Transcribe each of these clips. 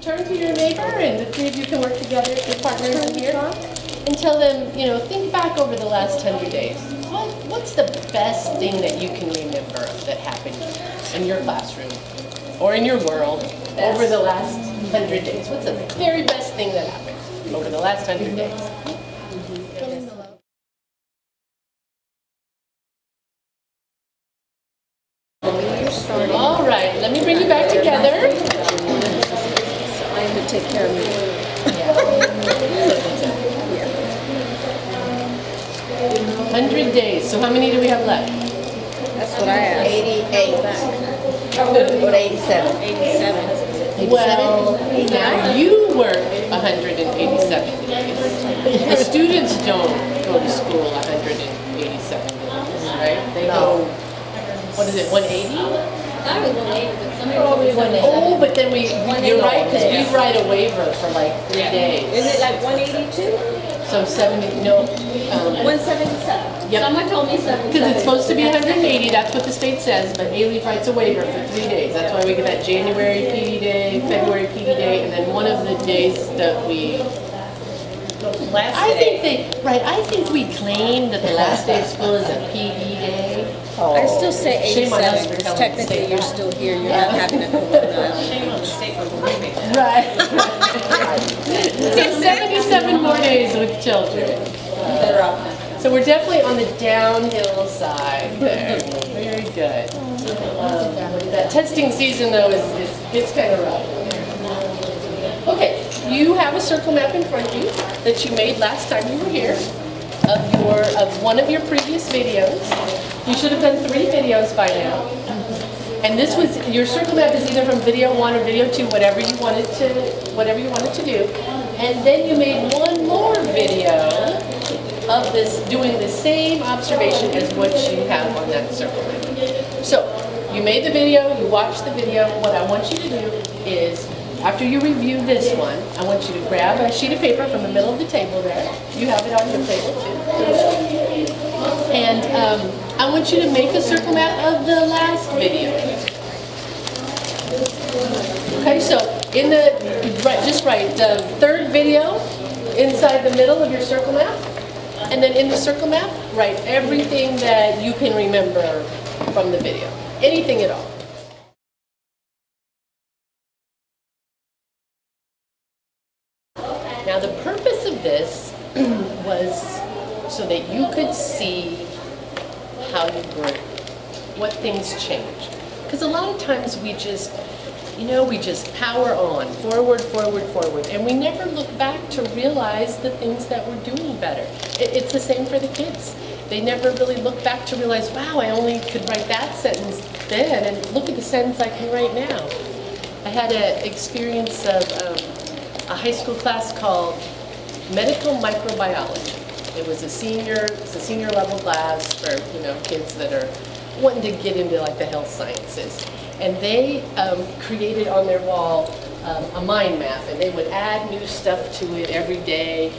Turn to your neighbor, and the three of you can work together, your partners in here, and tell them, think back over the last 100 days. What's the best thing that you can remember that happened in your classroom or in your world over the last 100 days? What's the very best thing that happened over the last 100 days? All right, let me bring you back together. I have to take care of me. 100 days. So how many do we have left? That's what I asked. 88. Or 87. 87. Well, now you work 187 days. The students don't go to school 187 days, right? They go, what is it, 180? I was 180, but some Probably people 180. Oh, but then you're right, because we write a waiver for like 3 days. Is it like 182? So 70, no. 177. Yep. Someone told me 7. Because it's supposed to be 180, that's what the state says, but A-Leaf writes a waiver for 3 days. That's why we get that January PD day, February PD day, and then one of the days that we, I think we claim that the last day of school is a PD day. I still say Shame on us 87 for because telling the technically state you're that. still here. You're not having a corona. Shame on the state for believing that. Right. So 77 more days with children. So we're definitely on the downhill side there. Very good. That testing season though it's kind of rough. Okay, you have a circle map in front of you that you made last time you were here of one of your previous videos. You should have done 3 videos by now. And this was, your circle map is either from video 1 or video 2, whatever you wanted to do. And then you made one more video of this, doing the same observation as what you have on that circle map. So, you made the video, you watched the video. What I want you to do is, after you review this one, I want you to grab a sheet of paper from the middle of the table there. You have it on your table too. And I want you to make a circle map of the last video. Okay, so just write the 3rd video inside the middle of your circle map. And then in the circle map, write everything that you can remember from the video. Anything at all. Now the purpose of this was so that you could see how you grew, what things changed. Because a lot of times we just power on, forward, and we never look back to realize the things that we're doing better. It's the same for the kids. They never really look back to realize, wow, I only could write that sentence then, and look at the sentence I can write now. I had an experience of a high school class called Medical Microbiology. It was a senior level class for kids that are wanting to get into like the health sciences. And they created on their wall a mind map, and they would add new stuff to it every day.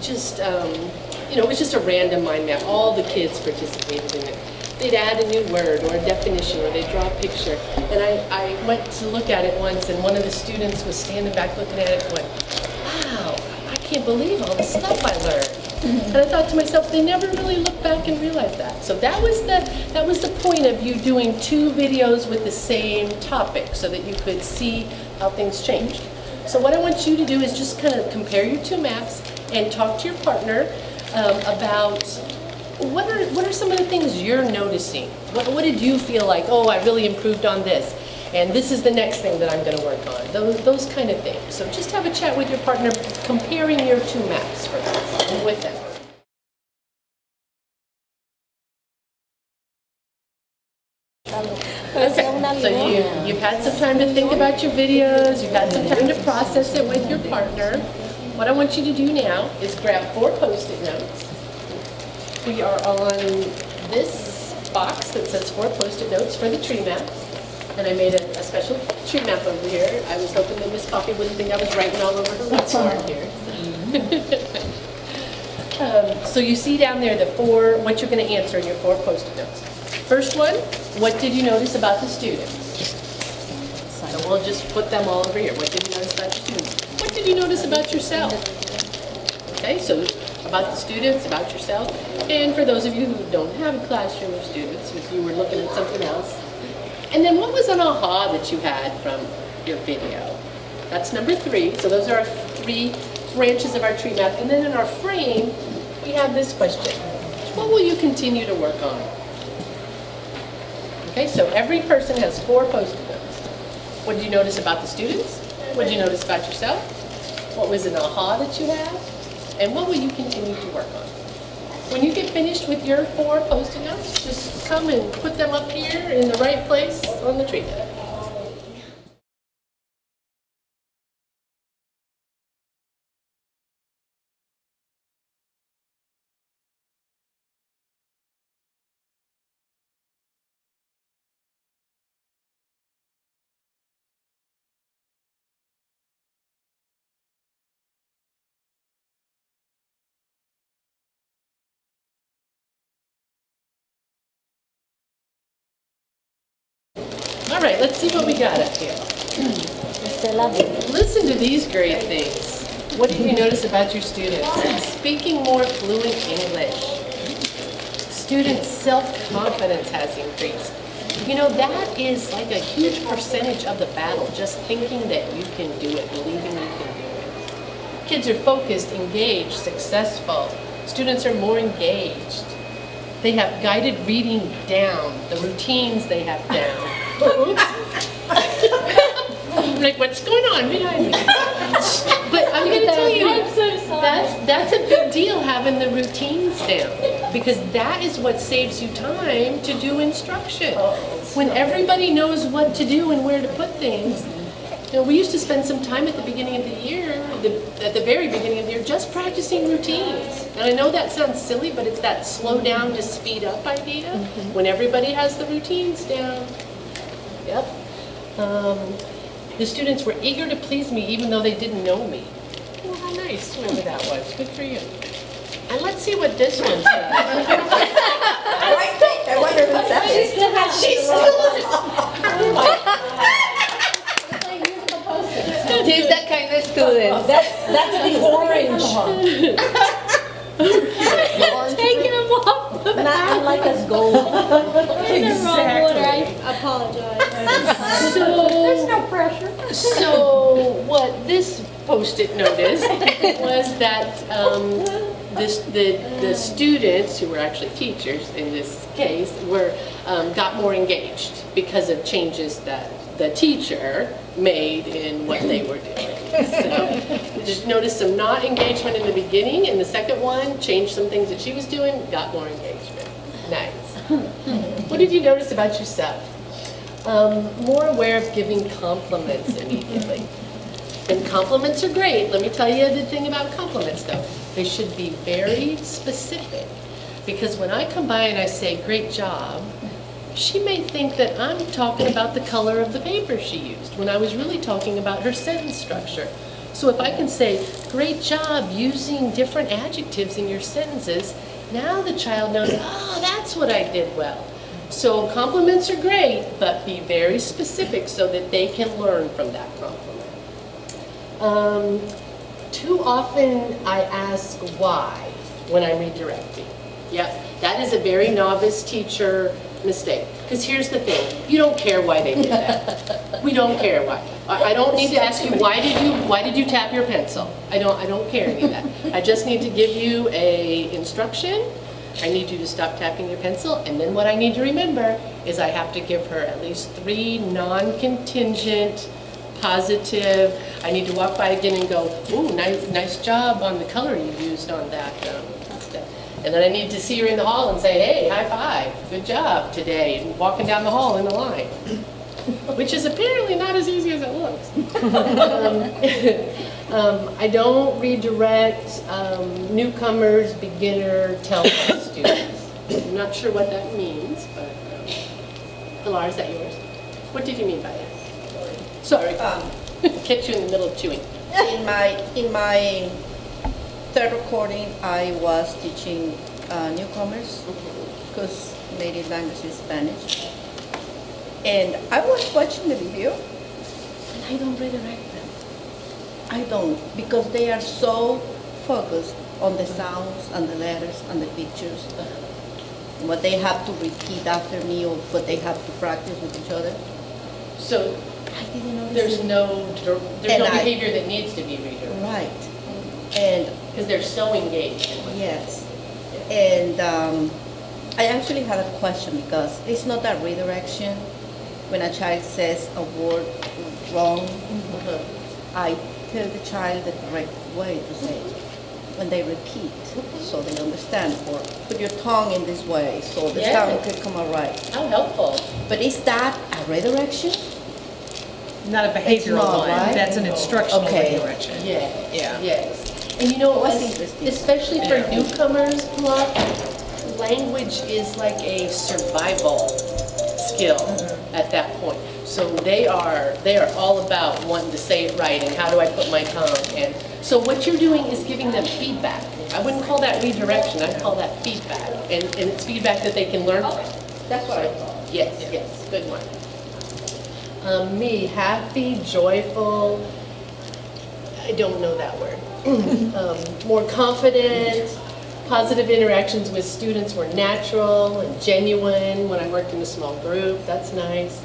Just, it was just a random mind map. All the kids participated in it. They'd add a new word or a definition, or they'd draw a picture. And I went to look at it once, and one of the students was standing back looking at it going, wow, I can't believe all the stuff I learned. And I thought to myself, they never really looked back and realized that. So that was the point of you doing 2 videos with the same topic, so that you could see how things changed. So what I want you to do is just kind of compare your 2 maps and talk to your partner about what are some of the things you're noticing. What did you feel like? Oh, I really improved on this, and this is the next thing that I'm going to work on. Those kind of things. So just have a chat with your partner, comparing your 2 maps with them. So you've had some time to think about your videos, you've had some time to process it with your partner. What I want you to do now is grab 4 Post-it notes. We are on this box that says 4 Post-it notes for the tree map. And I made a special tree map over here. I was hoping that Miss Coffee wouldn't think I was writing all over her whiteboard here. So you see down there what you're going to answer in your 4 Post-it notes. First one, what did you notice about the students? we'll just put them all over here. What did you notice about your students? What did you notice about yourself? Okay, so about the students, about yourself. And for those of you who don't have a classroom of students, if you were looking at something else. And then what was an aha that you had from your video? That's number 3. So those are our 3 branches of our tree map. And then in our frame, we have this question. What will you continue to work on? Okay, so every person has 4 post-it notes. What did you notice about the students? What did you notice about yourself? What was an aha that you had? And what will you continue to work on? When you get finished with your 4 post-it notes, just come and put them up here in the right place on the tree. All right, let's see what we got up here. Listen to these great things. What did you notice about your students? Speaking more fluent English. Students' self-confidence has increased. You know, that is like a huge percentage of the battle, just thinking that you can do it, believing you can do it. Kids are focused, engaged, successful. Students are more engaged. They have guided reading down, the routines they have down. Oops. I'm like, what's going on behind me? But I'm going to tell you, that's a big deal, having the routines down, because that is what saves you time to do instruction. When everybody knows what to do and where to put things. You know, we used to spend some time at the beginning of the year, at the very beginning of the year, just practicing routines. And I know that sounds silly, but it's that slow down to speed up idea, when everybody has the routines down. Yep. The students were eager to please me even though they didn't know me. Well, how nice whoever that was. Good for you. And let's see what this one says. I wonder who's that is. She's that kind of student. That's the orange. Taking them off. Not unlike us gold. In the wrong order, I apologize. There's no pressure. So what this post-it noticed was that the students, who were actually teachers in this case, got more engaged because of changes that the teacher made in what they were doing. So just noticed some not engagement in the beginning, and the second one changed some things that she was doing, got more engagement. Nice. What did you notice about yourself? More aware of giving compliments immediately. And compliments are great. Let me tell you the thing about compliments though. They should be very specific. Because when I come by and I say, great job, she may think that I'm talking about the color of the paper she used, when I was really talking about her sentence structure. So if I can say, great job using different adjectives in your sentences, now the child knows, oh, that's what I did well. So compliments are great, but be very specific so that they can learn from that compliment. Too often I ask why when I'm redirecting. Yep, that is a very novice teacher mistake. Because here's the thing, you don't care why they did that. We don't care why. I don't need to ask you why did you tap your pencil. I don't care any of that. I just need to give you a instruction. I need you to stop tapping your pencil, and then what I need to remember is I have to give her at least 3 non-contingent, positive. I need to walk by again and go, ooh, nice job on the color you used on that. And then I need to see her in the hall and say, hey, high five, good job today, and walking down the hall in a line, which is apparently not as easy as it looks. I don't redirect newcomers, beginner, tell students. I'm not sure what that means, but Pilar, is that yours? What did you mean by that? Sorry, catch you in the middle of chewing. In my third recording, I was teaching newcomers because native language is Spanish. And I was watching the video, I don't redirect them. I don't, because they are so focused on the sounds and the letters and the pictures, what they have to repeat after me or what they have to practice with each other. So I didn't notice there's it. no And I- behavior that needs to be redirected Right. And because they're so engaged. yes. And I actually had a question because it's not a redirection. When a child says a word wrong, I tell the child the correct way to say it when they repeat so they understand. Or put your tongue in this way so the Yeah. sound could come out right. How helpful. But is that a redirection? Not a behavioral not, one, right? that's an instructional Okay. redirection. Yeah. Yeah. Yes. And you know, That's interesting. especially for Yeah. newcomers, Pilar, language is like a survival skill at that point. So they are all about wanting to say it right and how do I put my tongue. And so what you're doing is giving them feedback. I wouldn't call that redirection, I'd call that feedback. And it's feedback that they can learn from. That's what I thought. Yes, yes, good one. Me, happy, joyful, I don't know that word. More confident, positive interactions with students were natural and genuine when I worked in a small group, that's nice.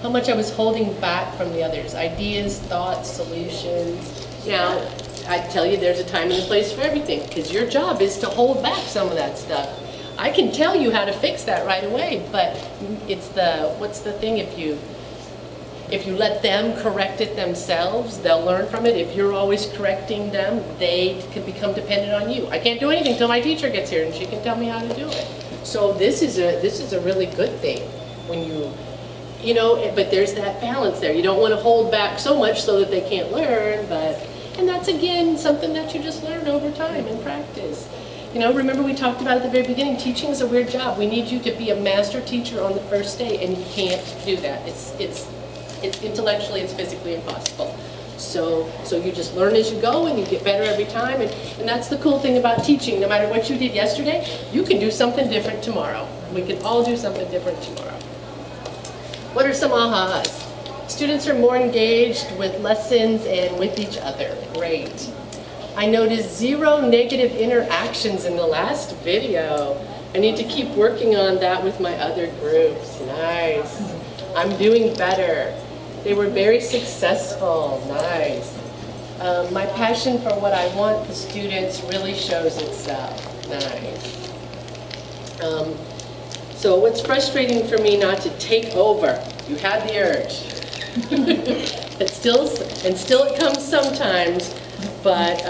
How much I was holding back from the others, ideas, thoughts, solutions. Now, I tell you, there's a time and a place for everything, because your job is to hold back some of that stuff. I can tell you how to fix that right away, but it's what's the thing, if you let them correct it themselves, they'll learn from it. If you're always correcting them, they could become dependent on you. I can't do anything until my teacher gets here and she can tell me how to do it. So this is a really good thing when you know, but there's that balance there. You don't want to hold back so much so that they can't learn, and that's again something that you just learn over time and practice. You know, remember we talked about at the very beginning, teaching is a weird job. We need you to be a master teacher on the first day, and you can't do that. It's intellectually, it's physically impossible. So you just learn as you go, and you get better every time. And that's the cool thing about teaching. No matter what you did yesterday, you can do something different tomorrow. We can all do something different tomorrow. What are some ahas? Students are more engaged with lessons and with each other. Great. I noticed 0 negative interactions in the last video. I need to keep working on that with my other groups. Nice. I'm doing better. They were very successful. Nice. My passion for what I want the students really shows itself. Nice. So what's frustrating for me not to take over? You had the urge. It still it comes sometimes, but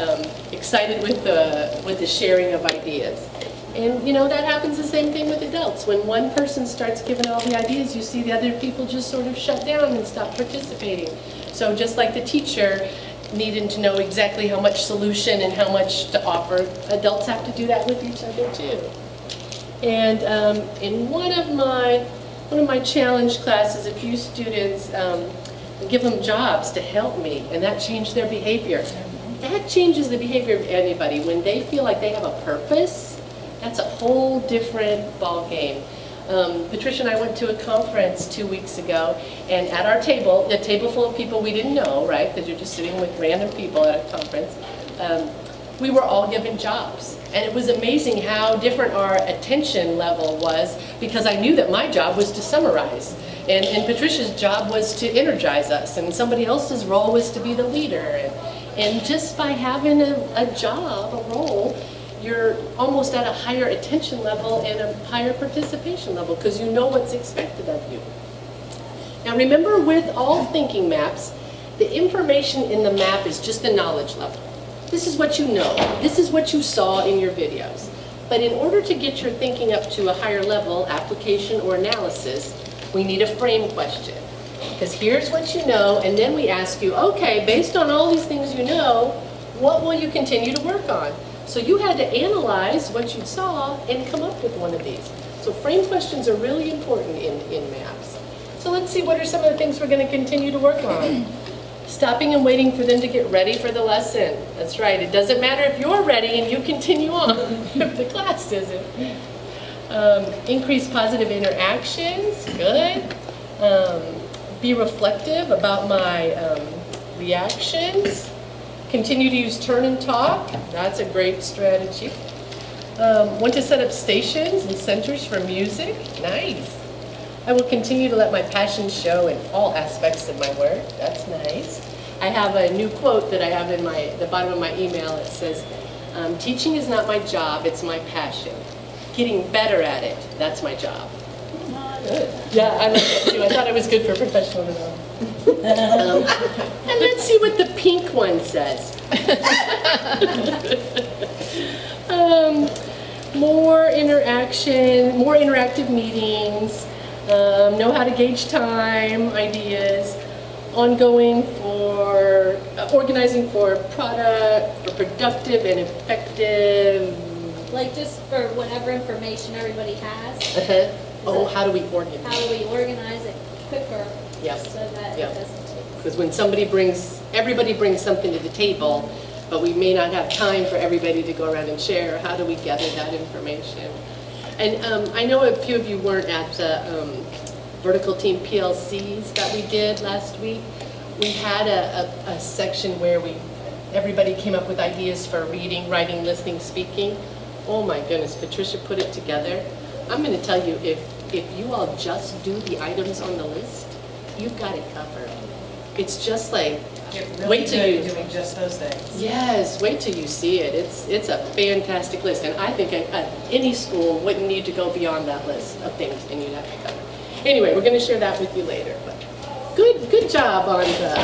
excited with the sharing of ideas. And you know, that happens the same thing with adults. When one person starts giving all the ideas, you see the other people just sort of shut down and stop participating. So just like the teacher needing to know exactly how much solution and how much to offer, adults have to do that with each other too. And in one of my challenge classes, a few students give them jobs to help me, and that changed their behavior. That changes the behavior of anybody. When they feel like they have a purpose, that's a whole different ball game. Patricia and I went to a conference 2 weeks ago, and at our table, a table full of people we didn't know, right, because you're just sitting with random people at a conference, we were all given jobs. And it was amazing how different our attention level was, because I knew that my job was to summarize. And Patricia's job was to energize us, and somebody else's role was to be the leader. And just by having a job, a role, you're almost at a higher attention level and a higher participation level, because you know what's expected of you. Now remember, with all thinking maps, the information in the map is just the knowledge level. This is what you know. This is what you saw in your videos. But in order to get your thinking up to a higher level, application or analysis, we need a frame question. Because here's what you know, and then we ask you, okay, based on all these things you know, what will you continue to work on? So you had to analyze what you saw and come up with one of these. So frame questions are really important in maps. So let's see, what are some of the things we're going to continue to work on? Stopping and waiting for them to get ready for the lesson. That's right. It doesn't matter if you're ready and you continue on if the class isn't. Increase positive interactions. Good. be reflective about my reactions. Continue to use turn and talk. That's a great strategy. Want to set up stations and centers for music. Nice. I will continue to let my passion show in all aspects of my work. That's nice. I have a new quote that I have in the bottom of my email. It says, teaching is not my job, it's my passion. Getting better at it, that's my job. Good. Yeah, I like that too. I thought it was good for professional development. And let's see what the pink one says. More interaction, more interactive meetings, know how to gauge time, ideas, ongoing for, organizing for productive and effective. Like just for whatever information everybody has, Oh, how do we organize? how do we organize it quicker? Yep. So that Yep. it doesn't take. Because when everybody brings something to the table, but we may not have time for everybody to go around and share, how do we gather that information? And I know a few of you weren't at the Vertical Team PLCs that we did last week. We had a section where everybody came up with ideas for reading, writing, listening, speaking. Oh my goodness, Patricia put it together. I'm going to tell you, if you all just do the items on the list, you've got it covered. It's just like, Get really wait till good you, doing just those things. yes, wait till you see it. It's a fantastic list, and I think any school wouldn't need to go beyond that list of things, and you'd have to cover. Anyway, we're going to share that with you later. But good job on the.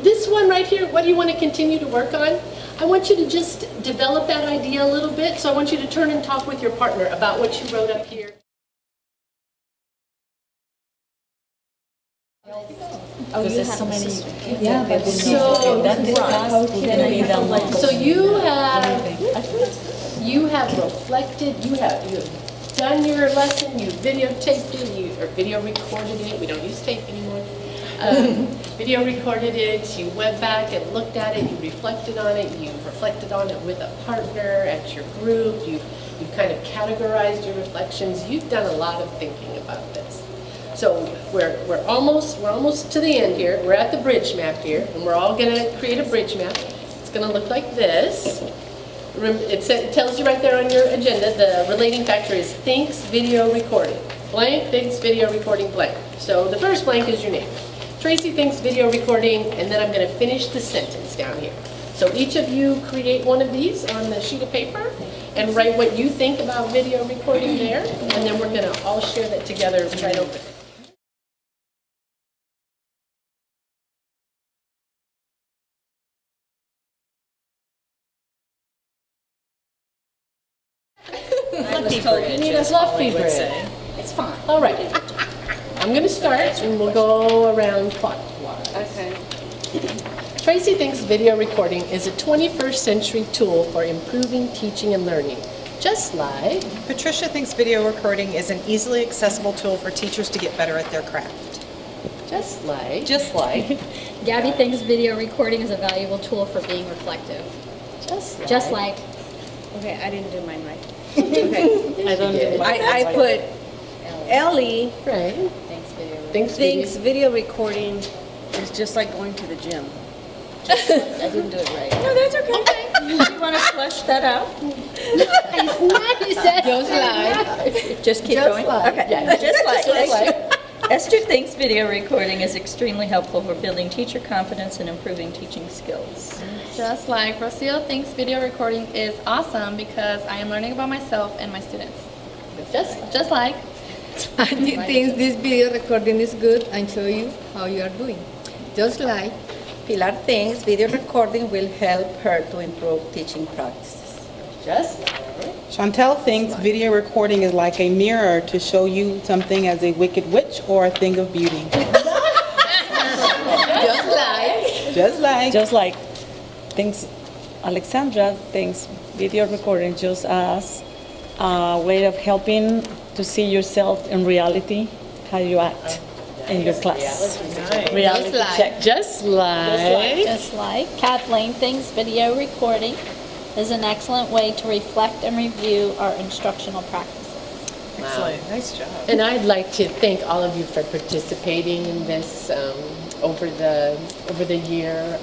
This one right here. What do you want to continue to work on? I want you to just develop that idea a little bit. So I want you to turn and talk with your partner about what you wrote up here. Oh, you have so many. Yeah, but So you have reflected, you have done your lesson, you videotaped it, or video recorded it. We don't use tape anymore. Video recorded it, you went back and looked at it, you reflected on it, you reflected on it with a partner at your group, you've kind of categorized your reflections. You've done a lot of thinking about this. So we're almost to the end here. We're at the bridge map here, and we're all going to create a bridge map. It's going to look like this. It tells you right there on your agenda, the relating factor is thinks video recording. Blank thinks video recording blank. So the first blank is your name. Tracy thinks video recording, and then I'm going to finish the sentence down here. So each of you create one of these on the sheet of paper and write what you think about video recording there, and then we're going to all share that together right over there. You need a fluffy bread. It's fine. All right. I'm going to start, and we'll go around clockwise. Okay. Tracy thinks video recording is a 21st century tool for improving teaching and learning, just like... Patricia thinks video recording is an easily accessible tool for teachers to get better at their craft. Just like... Gabby thinks video recording is a valuable tool for being reflective. Just like. Okay, I didn't do mine right. I don't know. I put Ellie Right. Thanks, video. thinks video recording is just like going to the gym. I didn't do it right. No, that's okay. You want to flush that out? Just keep Just going. like. Okay. Yeah. Just like. Esther thinks video recording is extremely helpful for building teacher confidence and improving teaching skills. Just like Rocio thinks video recording is awesome because I am learning about myself and my students. Just like. Andy thinks this video recording is good and show you how you are doing. Just like Pilar thinks video recording will help her to improve teaching practices. Just like... Chantel thinks video recording is like a mirror to show you something as a wicked witch or a thing of beauty. Just like thinks Alexandra thinks video recording just as a way of helping to see yourself in reality, how you act in your class. Reality check. Just like... Just like. Kathleen thinks video recording is an excellent way to reflect and review our instructional practices. Excellent, nice job. And I'd like to thank all of you for participating in this over the year.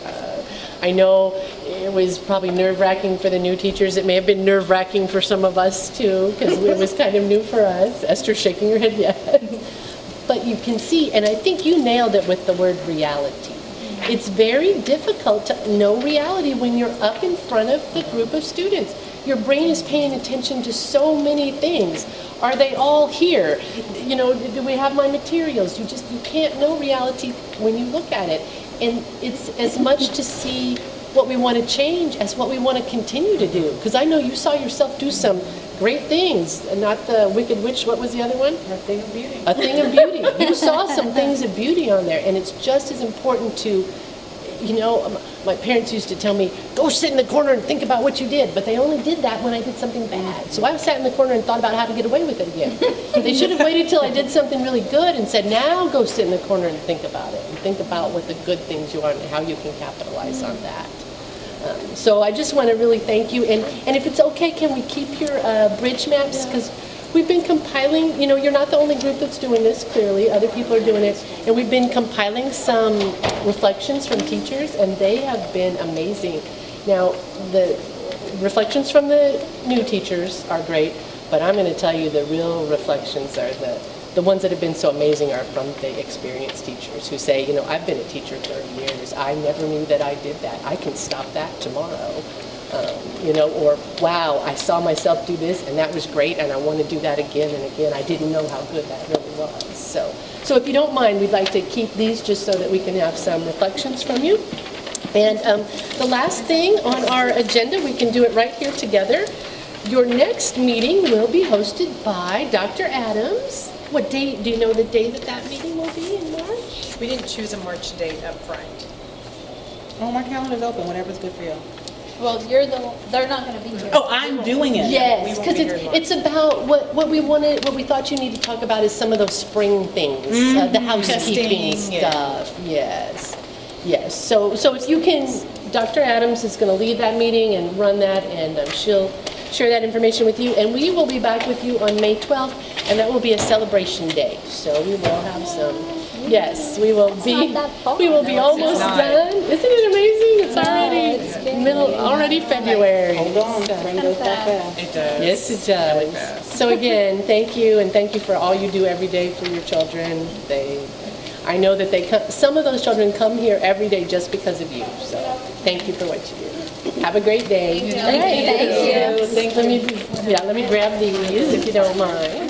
I know it was probably nerve-wracking for the new teachers. It may have been nerve-wracking for some of us too, because it was kind of new for us. Esther's shaking her head yes. But you can see, and I think you nailed it with the word reality. It's very difficult to know reality when you're up in front of the group of students. Your brain is paying attention to so many things. Are they all here? You know, do we have my materials? You can't know reality when you look at it. And it's as much to see what we want to change as what we want to continue to do. Because I know you saw yourself do some great things, and not the Wicked Witch, what was the other one? A Thing of Beauty. A Thing of Beauty. You saw some things of beauty on there, and it's just as important to, you know, my parents used to tell me, go sit in the corner and think about what you did, but they only did that when I did something bad. So I sat in the corner and thought about how to get away with it again. They should have waited till I did something really good and said, now go sit in the corner and think about it, and think about what the good things you are and how you can capitalize on that. So I just want to really thank you, and if it's okay, can we keep your bridge maps? Because we've been compiling, you know, you're not the only group that's doing this, clearly, other people are doing it, and we've been compiling some reflections from teachers, and they have been amazing. Now, the reflections from the new teachers are great, but I'm going to tell you the real reflections are the ones that have been so amazing are from the experienced teachers who say, you know, I've been a teacher 30 years, I never knew that I did that, I can stop that tomorrow. You know, or wow, I saw myself do this and that was great and I want to do that again and again. I didn't know how good that really was. So if you don't mind, we'd like to keep these just so that we can have some reflections from you. And the last thing on our agenda, we can do it right here together. Your next meeting will be hosted by Dr. Adams. What day, do you know the day that meeting will be in March? We didn't choose a March date up front. Oh, my calendar's open, whatever's good for you. Well, they're not going to be here. Oh, I'm doing it. Yes, We won't because be here in March. it's about what we thought you need to talk about is some of those spring things, the housekeeping Testing, yeah. stuff. Yes. So if you can, Dr. Adams is going to lead that meeting and run that, and she'll share that information with you. And we will be back with you on May 12th, and that will be a celebration day. So we will have some. Yes, we will be. not that far. We will be almost not. done. Isn't it amazing? It's already February. Hold on, spring goes by fast. It does. Yes, it does. So again, thank you, and thank you for all you do every day for your children. I know that some of those children come here every day just because of you. So thank you for what you do. Have a great day. Thank you. Let me grab these if you don't mind.